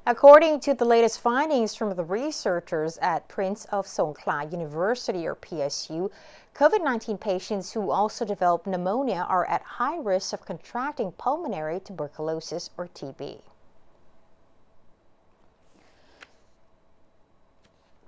According to the latest findings from the researchers at Prince of Songkhla University or PSU, COVID-19 patients who also develop pneumonia are at high risk of contracting pulmonary tuberculosis or TB.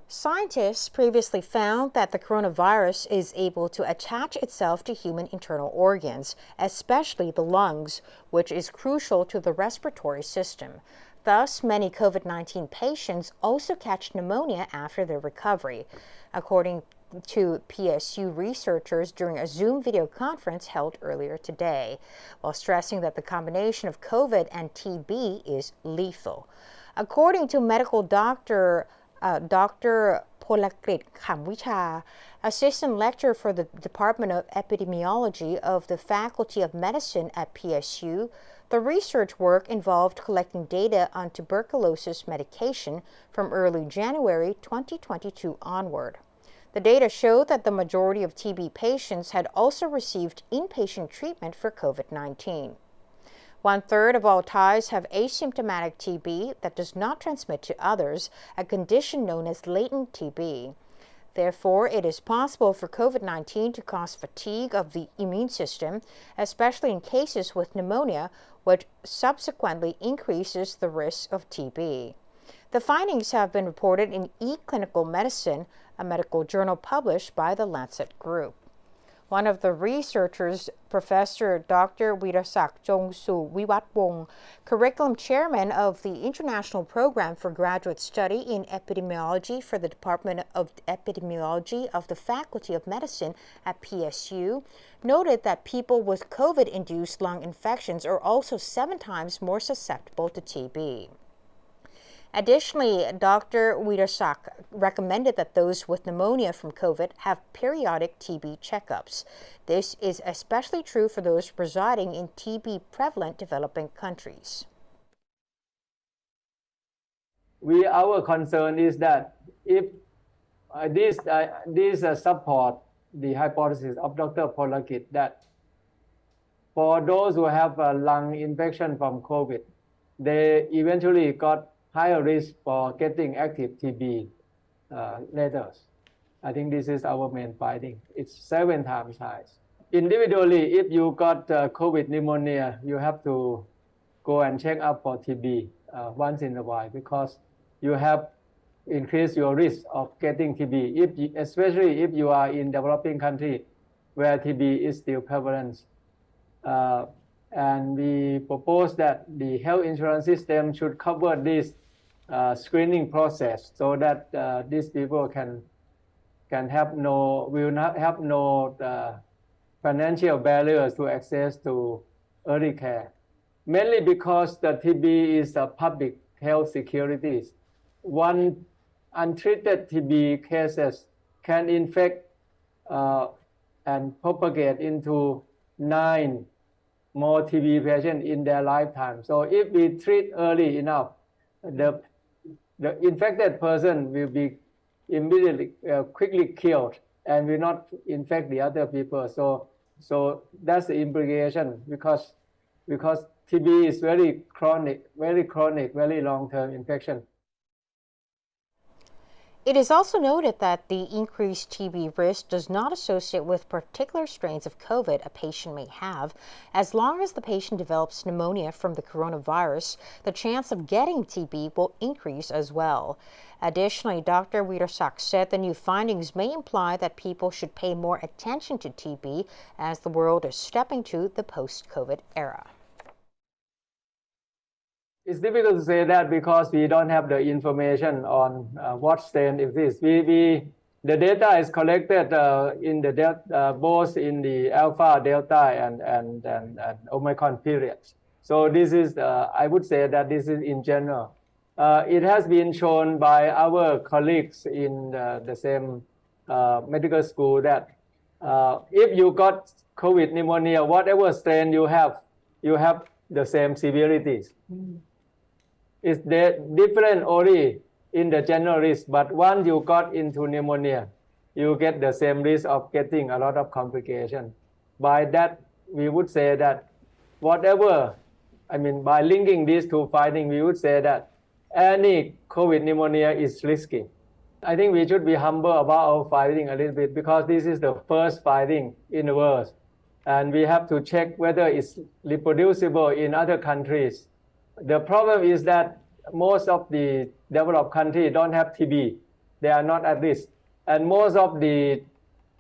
Scientists previously found that the coronavirus is able to attach itself to human internal organs, especially the lungs, which is crucial to the respiratory system. Thus, many COVID-19 patients also catch pneumonia after their recovery, according to PSU researchers during a Zoom video conference held earlier today, while stressing that the combination of COVID and TB is lethal. According to medical Dr. Polakrit Kamwicha, assistant lecturer for the Department of Epidemiology of the Faculty of Medicine at PSU, the research work involved collecting data on tuberculosis medication from early January 2022 onward. The data showed that the majority of TB patients had also received inpatient treatment for COVID-19. 1/3 of all Thais have asymptomatic TB that does not transmit to others, a condition known as latent TB. Therefore, it is possible for COVID-19 to cause fatigue of the immune system, especially in cases with pneumonia, which subsequently increases the risk of TB. The findings have been reported in eClinicalMedicine, a medical journal published by the Lancet group. One of the researchers, Professor Dr. Wirasak Jongsu Wiwatwong, curriculum chairman of the International Program for Graduate Study in Epidemiology for the Department of Epidemiology of the Faculty of Medicine at PSU, noted that people with COVID-induced lung infections are also 7 times more susceptible to TB. Additionally, Dr. Wirasak recommended that those with pneumonia from COVID have periodic TB checkups. This is especially true for those residing in TB-prevalent developing countries. Our concern is that if this support the hypothesis of Dr. Polakit that for those who have a lung infection from COVID, they eventually got higher risk for getting active TB later. I think this is our main finding. It's 7 times high. Individually, if you got COVID pneumonia, you have to go and check up for TB once in a while because you have increased your risk of getting TB, especially if you are in developing country where TB is still prevalent. And we propose that the health insurance system should cover this screening process so that these people will not have no financial barriers to access to early care. Mainly because the TB is a public health security. One untreated TB cases can infect and propagate into 9 more TB patients in their lifetime. So if we treat early enough, the infected person will be immediately quickly killed and will not infect the other people. So that's the implication because TB is very chronic, very long-term infection. It is also noted that the increased TB risk does not associate with particular strains of COVID a patient may have. As long as the patient develops pneumonia from the coronavirus, the chance of getting TB will increase as well. Additionally, Dr. Wirasak said the new findings may imply that people should pay more attention to TB as the world is stepping to the post-COVID era. It's difficult to say that because we don't have the information on what strain it is. The data is collected in the both in the alpha, delta, and Omicron periods. So this is, I would say that this is in general. It has been shown by our colleagues in the same medical school that if you got COVID pneumonia, whatever strain you have the same severities. It's different only in the general risk, but once you got into pneumonia, you get the same risk of getting a lot of complications. By that, we would say that by linking these two findings, we would say that any COVID pneumonia is risky. I think we should be humble about our finding a little bit because this is the first finding in the world. And we have to check whether it's reproducible in other countries. The problem is that most of the developed countries don't have TB. They are not at risk. And most of the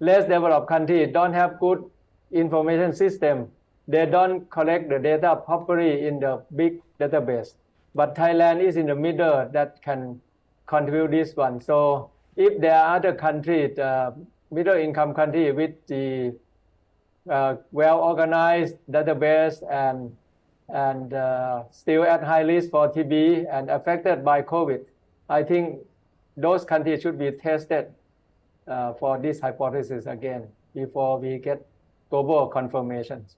less developed countries don't have good information system. They don't collect the data properly in the big database. But Thailand is in the middle that can contribute this one. So if there are other countries, middle income countries with the well-organized database and still at high risk for TB and affected by COVID, I think those countries should be tested for this hypothesis again before we get global confirmations.